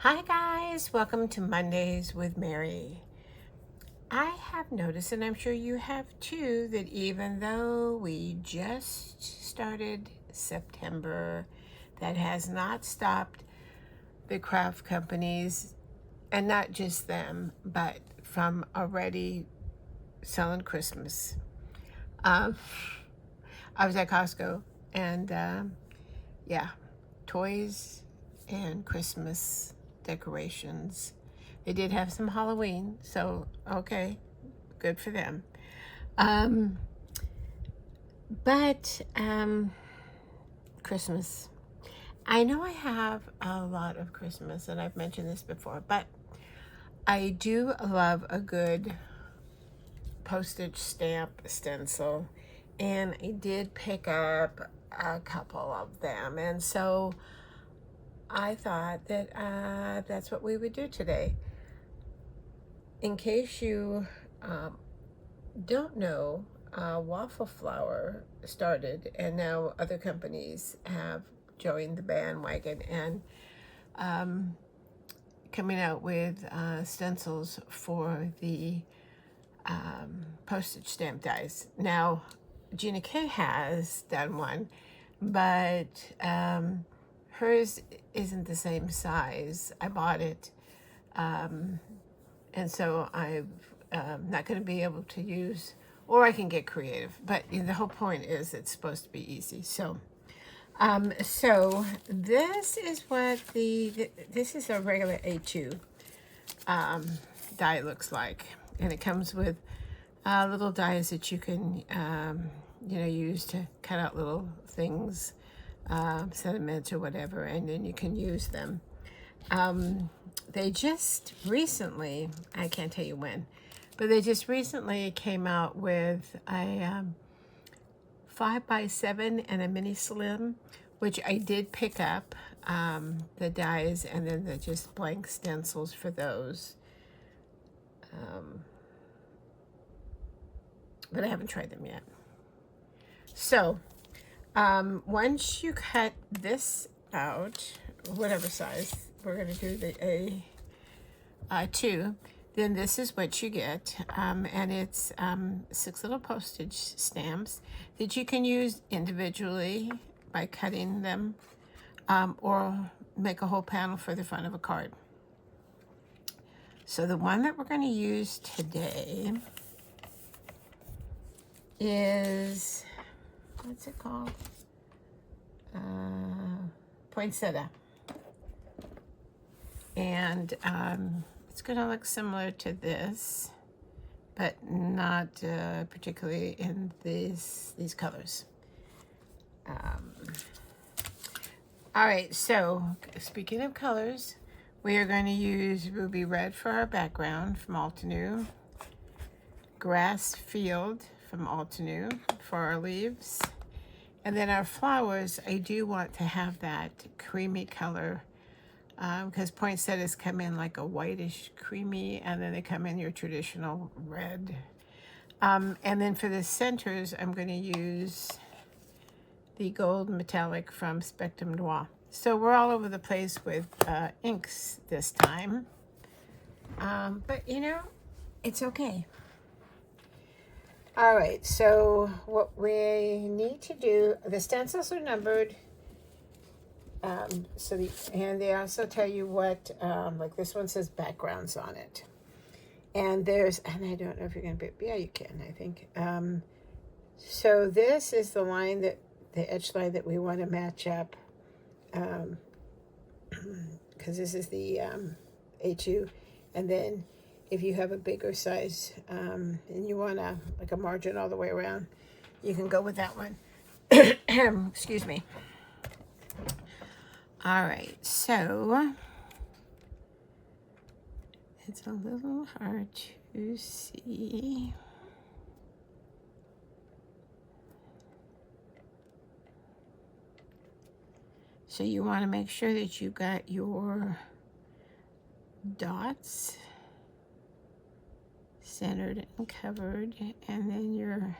Hi guys, welcome to Mondays with Mary. I have noticed, and I'm sure you have too, that even though we just started September, that has not stopped the craft companies, and not just them, but from already selling Christmas. I was at Costco, and yeah, toys and Christmas decorations. They did have some Halloween, so okay, good for them. Um, but Christmas. I know I have a lot of Christmas, and I've mentioned this before, but I do love a good postage stamp stencil, and I did pick up a couple of them, and so I thought that that's what we would do today. In case you don't know, Waffle flour started, and now other companies have joined the bandwagon and coming out with stencils for the postage stamp dies. Now, Gina K has done one, but hers isn't the same size. I bought it, and so I'm not going to be able to use, or I can get creative. But the whole point is it's supposed to be easy. So this is what this is a regular A2 die looks like, and it comes with little dies that you can use to cut out little things, sentiments or whatever, and then you can use them. They just recently, I can't tell you when, but they just recently came out with a 5x7 and a mini slim, which I did pick up the dies and then the just blank stencils for those. But I haven't tried them yet. So once you cut this out, whatever size, we're going to do the A2, then this is what you get, and it's 6 little postage stamps that you can use individually by cutting them, or make a whole panel for the front of a card. So the one that we're going to use today is, what's it called? Poinsettia. And it's going to look similar to this, but not particularly in these colors. All right, so speaking of colors, we are going to use ruby red for our background from Altenew, grass field from Altenew for our leaves, and then our flowers, I do want to have that creamy color, because poinsettias come in like a whitish creamy, and then they come in your traditional red. And then for the centers, I'm going to use the gold metallic from Spectrum Noir. So we're all over the place with inks this time, but it's okay. All right, so what we need to do, the stencils are numbered. And they also tell you what, like this one says backgrounds on it. And I don't know if you're going to be, yeah, you can, I think. So this is the line the edge line that we want to match up, because this is the A2. And then if you have a bigger size, and you want like a margin all the way around, you can go with that one. Excuse me. All right, so it's a little hard to see. So you want to make sure that you got your dots centered and covered, and then your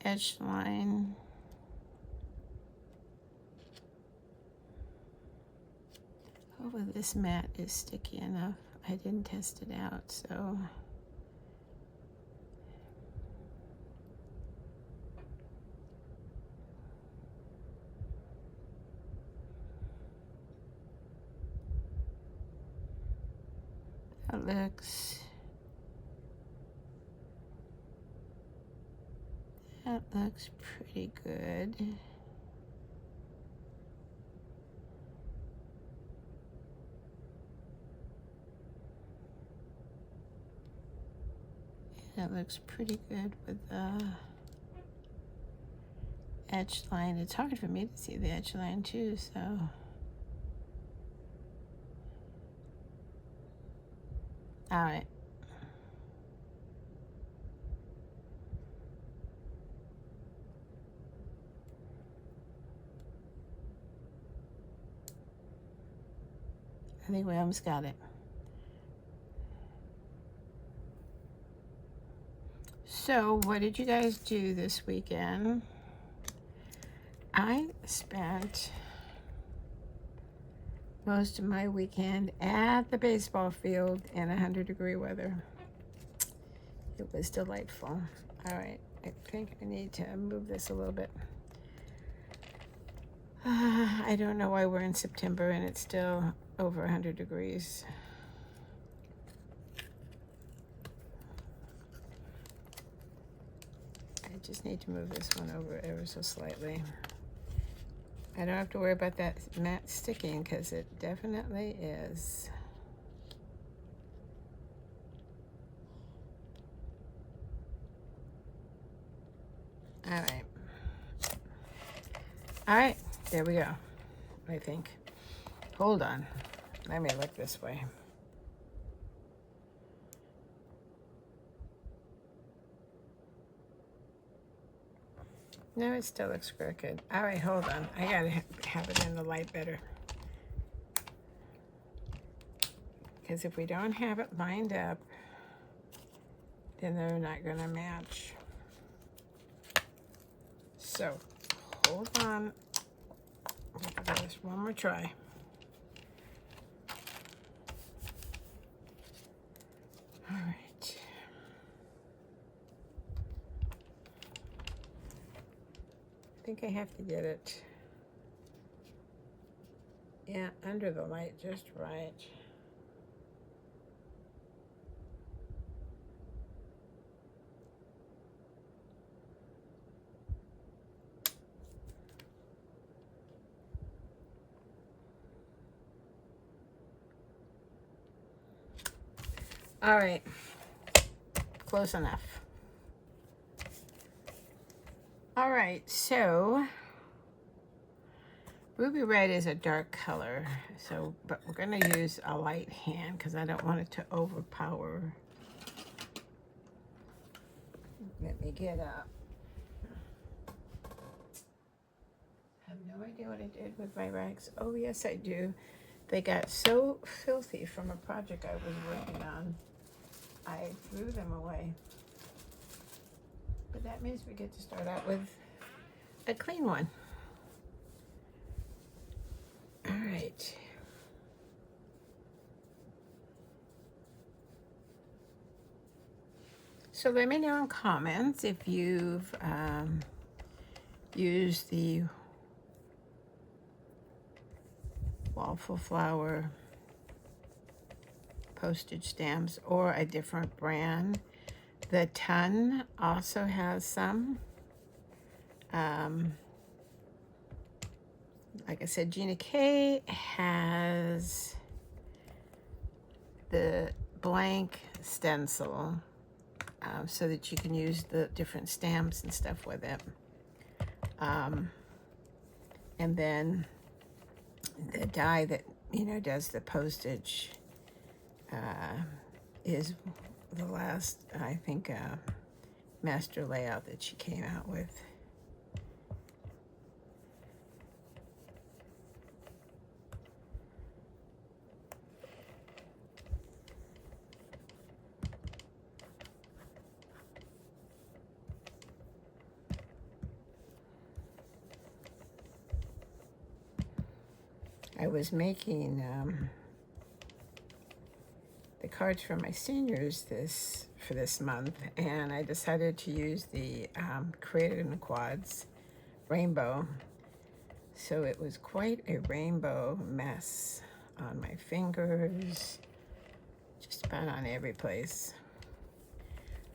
edge line Hopefully this mat is sticky enough. I didn't test it out, so. That looks pretty good. That looks pretty good with the edge line. It's hard for me to see the edge line too, so. All right. I think we almost got it. So, what did you guys do this weekend? I spent most of my weekend at the baseball field in 100-degree weather. It was delightful. All right, I think I need to move this a little bit. I don't know why we're in September and it's still over 100 degrees. I just need to move this one over ever so slightly. I don't have to worry about that mat sticking because it definitely is. All right. All right, there we go, I think. Hold on, let me look this way. No, it still looks crooked. All right, hold on. I gotta have it in the light better. Because if we don't have it lined up, then they're not gonna match. So, hold on. We'll give this one more try. All right. I think I have to get it, yeah, under the light just right. All right, close enough. All right, so ruby red is a dark color, so but we're gonna use a light hand because I don't want it to overpower. Let me get up. I have no idea what I did with my rags. Oh yes, I do. They got so filthy from a project I was working on. I threw them away. But that means we get to start out with a clean one. All right. So let me know in comments if you've used the Waffle flower postage stamps or a different brand. The Ton also has some. Like I said, Gina K has the blank stencil so that you can use the different stamps and stuff with it. And then the die that, you know, does the postage is the last, I think, master layout that she came out with. I was making the cards for my seniors for this month, and I decided to use the Created in the Quads rainbow. So it was quite a rainbow mess on my fingers, just about on every place.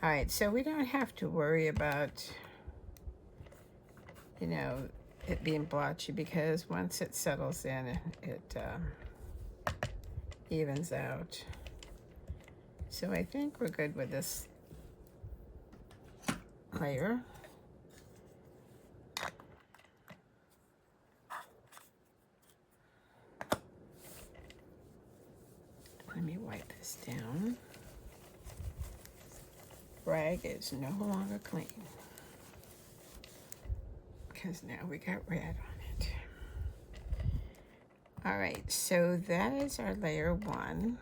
All right, so we don't have to worry about, you know, it being blotchy, because once it settles in, it evens out. So I think we're good with this layer. Let me wipe this down. Rag is no longer clean because now we got red on it. All right, so that is our layer 1.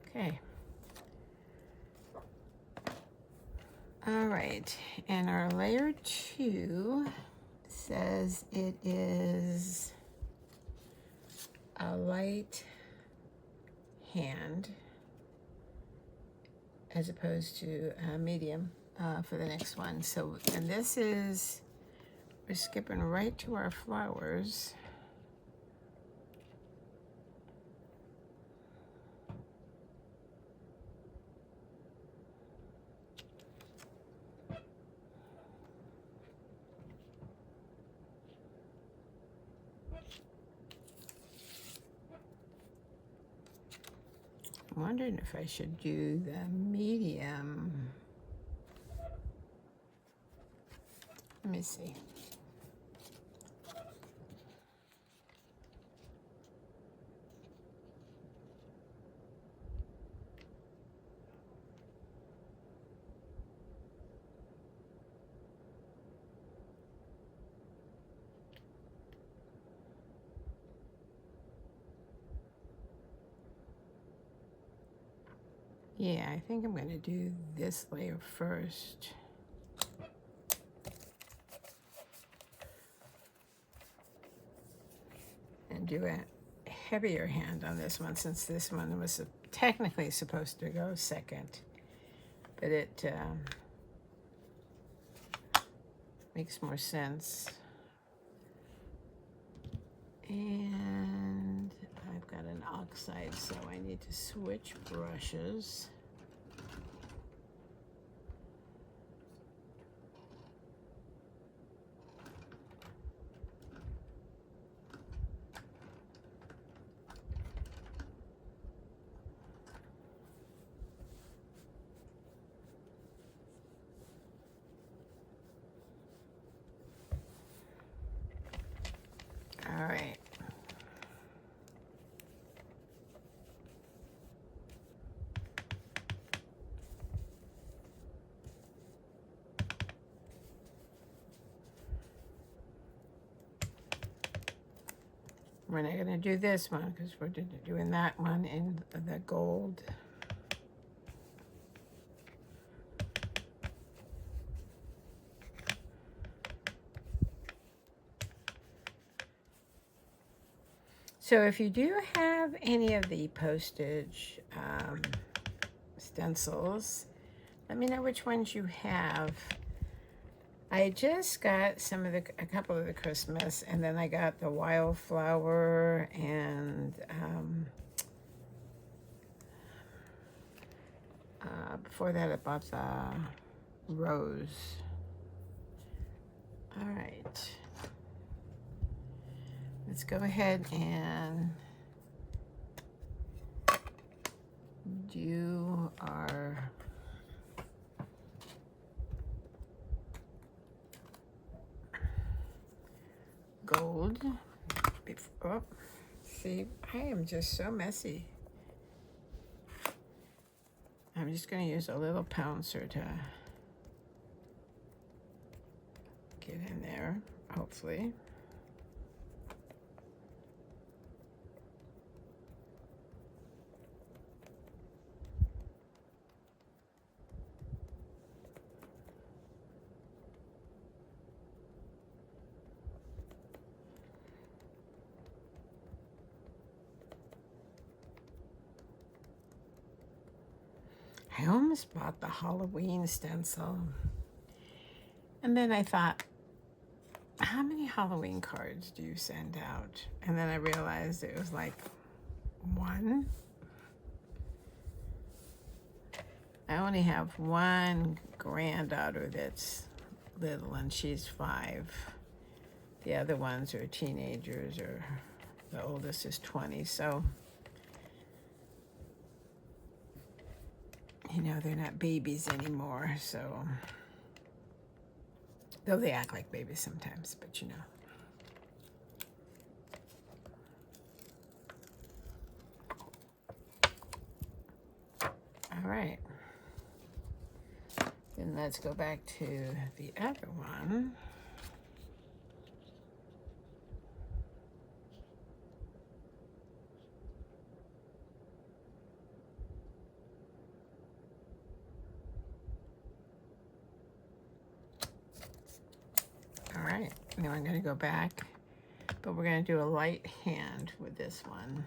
Okay. All right, and our layer 2 says it is a light hand as opposed to a medium for the next one. So, and this is, we're skipping right to our flowers. I'm wondering if I should do the medium. Let me see. Yeah, I think I'm going to do this layer first. And do a heavier hand on this one, since this one was technically supposed to go second. But it makes more sense. And I've got an oxide, so I need to switch brushes. All right. We're not going to do this one because we're doing that one in the gold. So if you do have any of the postage stencils, let me know which ones you have. I just got a couple of the Christmas, and then I got the wildflower, and before that I bought the rose. All right. Let's go ahead and do our gold. Oh, see, I am just so messy. I'm just going to use a little pouncer to get in there, hopefully. I almost bought the Halloween stencil. And then I thought, how many Halloween cards do you send out? And then I realized it was like one. I only have one granddaughter that's little, and she's 5. The other ones are teenagers, or the oldest is 20. So, you know, they're not babies anymore. So, though they act like babies sometimes, but you know. All right. Then let's go back to the other one. All right, now I'm going to go back, but we're going to do a light hand with this one.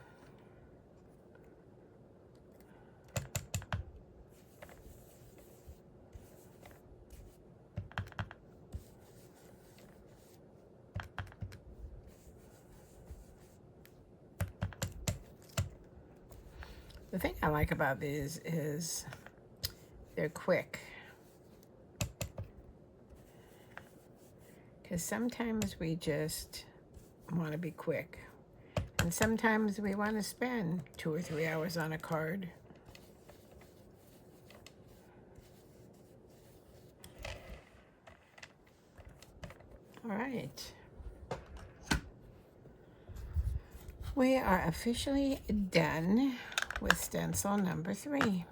The thing I like about these is they're quick. Because sometimes we just want to be quick. And sometimes we want to spend 2 or 3 hours on a card. All right. We are officially done with stencil number 3.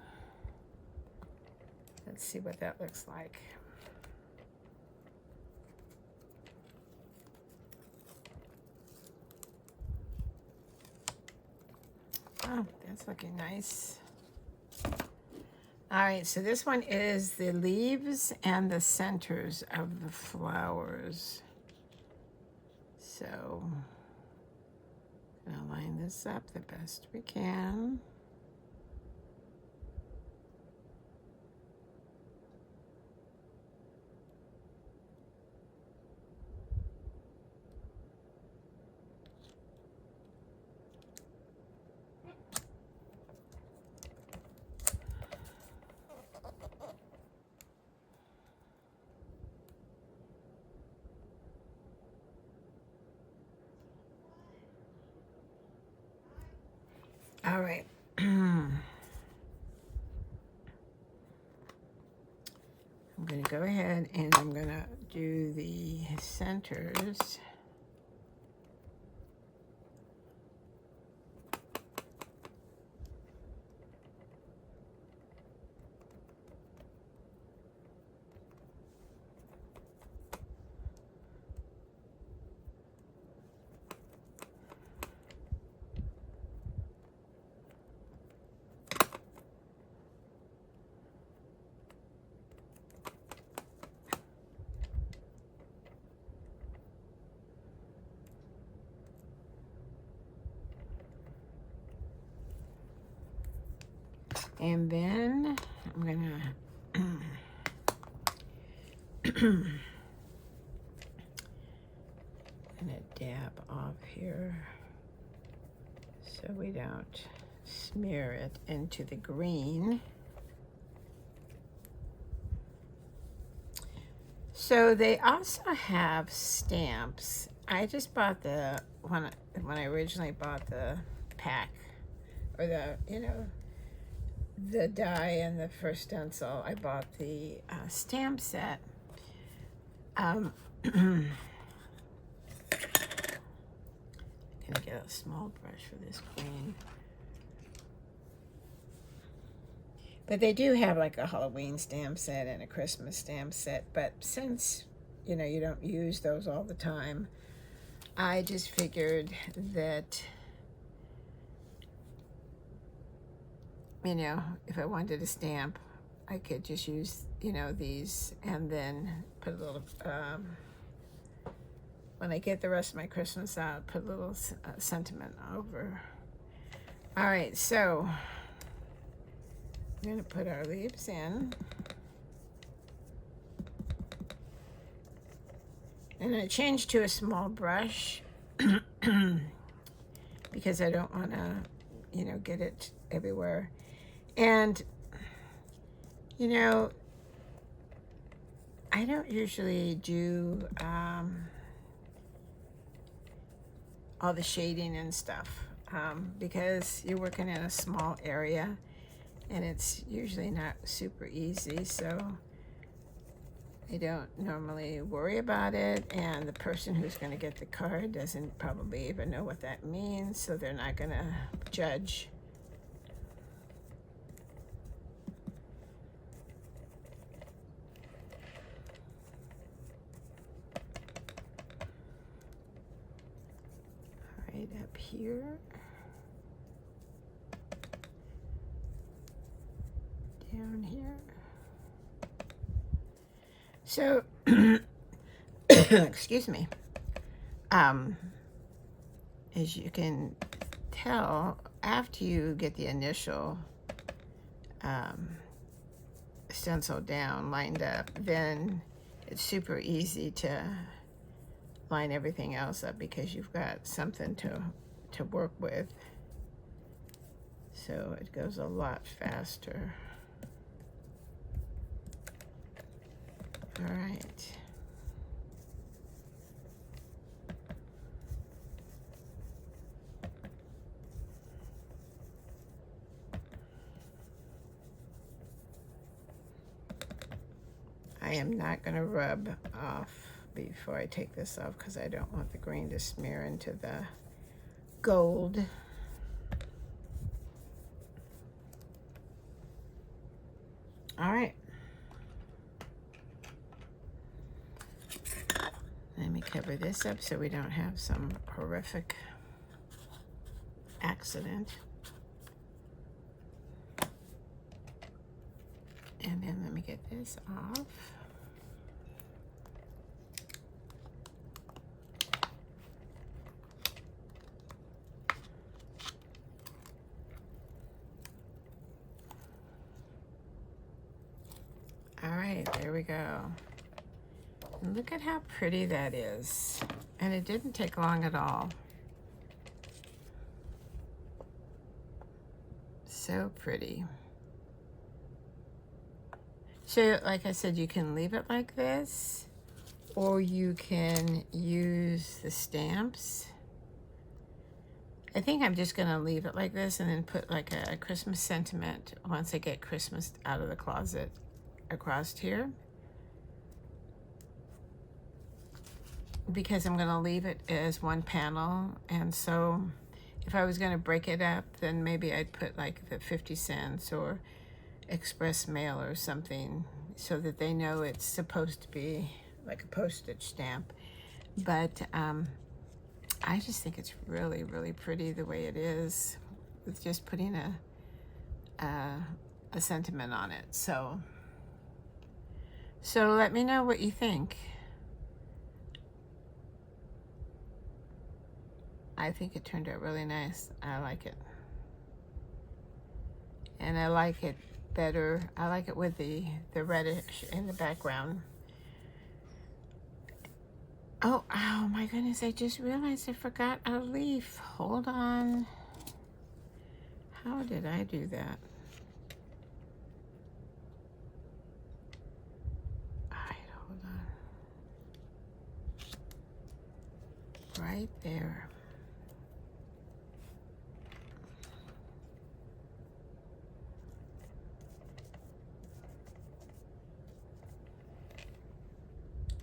Let's see what that looks like. Oh, that's looking nice. All right, so this one is the leaves and the centers of the flowers. So, I'm gonna line this up the best we can. All right. I'm going to go ahead and I'm going to do the centers. And then I'm gonna dab off here so we don't smear it into the green. So they also have stamps. I just bought the when I originally bought the pack, or the, you know, the die and the first stencil. I bought the stamp set. Gonna get a small brush for this green. But they do have like a Halloween stamp set and a Christmas stamp set. But since, you know, you don't use those all the time, I just figured that, you know, if I wanted a stamp, I could just use, you know, these, and then put a little, when I get the rest of my Christmas out, put a little sentiment over. All right, so we're going to put our leaves in. And I changed to a small brush because I don't want to, you know, get it everywhere. And, you know, I don't usually do all the shading and stuff because you're working in a small area and it's usually not super easy, so I don't normally worry about it, and the person who's going to get the card doesn't probably even know what that means, so they're not going to judge. Right up here. Down here. So, excuse me. As you can tell, after you get the initial stencil down, lined up, then it's super easy to line everything else up because you've got something to work with. So it goes a lot faster. All right. I am not going to rub off before I take this off because I don't want the green to smear into the gold. All right. Let me cover this up so we don't have some horrific accident. And then let me get this off. All right, there we go. And look at how pretty that is. And it didn't take long at all. So pretty. So, like I said, you can leave it like this, or you can use the stamps. I think I'm just gonna leave it like this and then put like a Christmas sentiment once I get Christmas out of the closet across here. Because I'm gonna leave it as one panel, and so if I was gonna break it up, then maybe I'd put like the 50 cents or express mail or something so that they know it's supposed to be like a postage stamp. But I just think it's really, really pretty the way it is with just putting a sentiment on it. So let me know what you think. I think it turned out really nice. I like it. And I like it better. I like it with the reddish in the background. Oh my goodness, I just realized I forgot a leaf. Hold on. How did I do that? All right, hold on. Right there.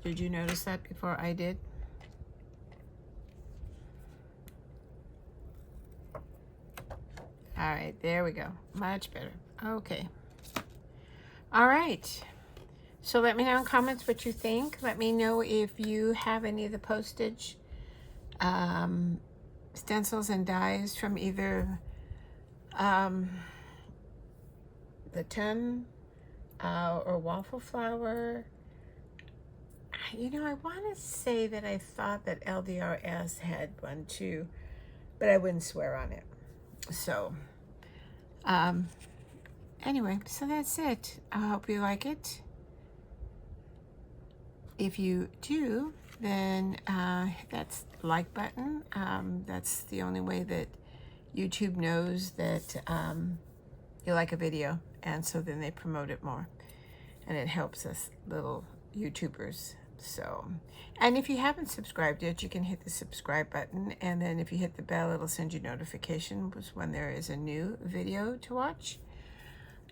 Did you notice that before I did? All right, there we go. Much better. Okay. All right. So let me know in comments what you think. Let me know if you have any of the postage stencils and dies from either the tin or waffle flower. You know, I want to say that I thought that LDRS had one too, but I wouldn't swear on it. So, anyway, so that's it. I hope you like it. If you do, then hit that like button. That's the only way that YouTube knows that you like a video, and so then they promote it more, and it helps us little YouTubers. So, and if you haven't subscribed yet, you can hit the subscribe button, and then if you hit the bell, it'll send you notifications when there is a new video to watch.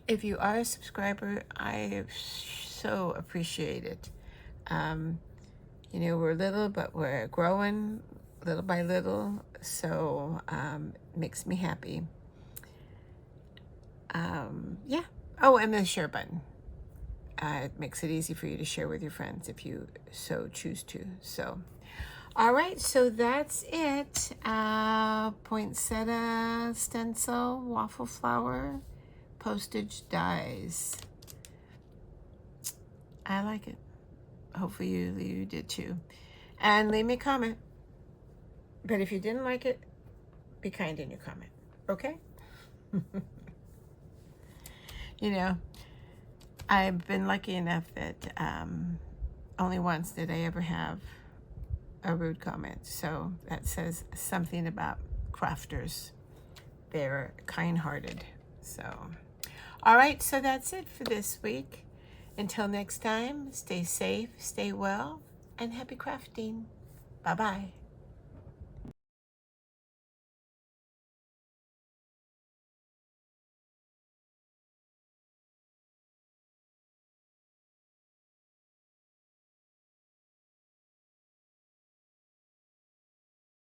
If you are a subscriber, I so appreciate it. You know, we're little, but we're growing little by little, so it makes me happy. Yeah. Oh, and the share button. It makes it easy for you to share with your friends if you so choose to. So, all right, so that's it. Poinsettia stencil, waffle flower, postage dies. I like it. Hopefully you did too. And leave me a comment. But if you didn't like it, be kind in your comment, okay? You know, I've been lucky enough that only once did I ever have a rude comment. So that says something about crafters. They're kind-hearted. So, all right, so that's it for this week. Until next time, stay safe, stay well, and happy crafting. Bye-bye.